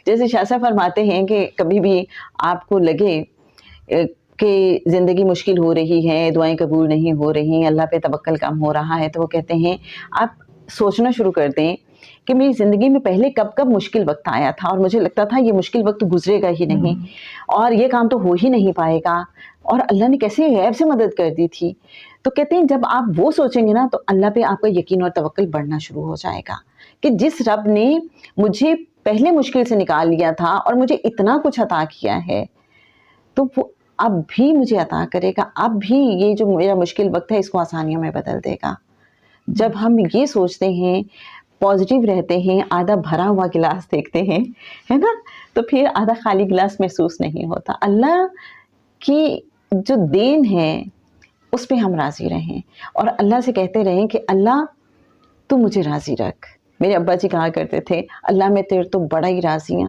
जैसे शाह साहब फरमाते हैं कि कभी भी आपको लगे कि ज़िंदगी मुश्किल हो रही है, दुआएँ कबूल नहीं हो रही, अल्लाह पे तवक्कल कम हो रहा है, तो वो कहते हैं आप सोचना शुरू कर दें कि मेरी ज़िंदगी में पहले कब-कब मुश्किल वक़्त आया था और मुझे लगता था ये मुश्किल वक़्त गुज़रेगा ही नहीं और ये काम तो हो ही नहीं पाएगा और अल्लाह ने कैसे गैब से मदद कर दी थी। तो कहते हैं जब आप वो सोचेंगे ना तो अल्लाह पे आपका यकीन और तवक्कल बढ़ना शुरू हो जाएगा कि जिस रब ने मुझे पहले मुश्किल से निकाल लिया था और मुझे इतना कुछ अता किया है, तो वो अब भी मुझे अता करेगा, अब भी ये जो मेरा मुश्किल वक़्त है इसको आसानियों में बदल देगा। जब हम ये सोचते हैं, पॉज़िटिव रहते हैं, आधा भरा हुआ गिलास देखते हैं, है ना? तो फिर आधा खाली गिलास महसूस नहीं होता। अल्लाह की जो देन है, उस पे हम राज़ी रहें और अल्लाह से कहते रहें कि अल्लाह तू मुझे राज़ी रख। मेरे अब्बा जी कहा करते थे, अल्लाह मैं तेरे तो बड़ा ही राज़ी हूँ।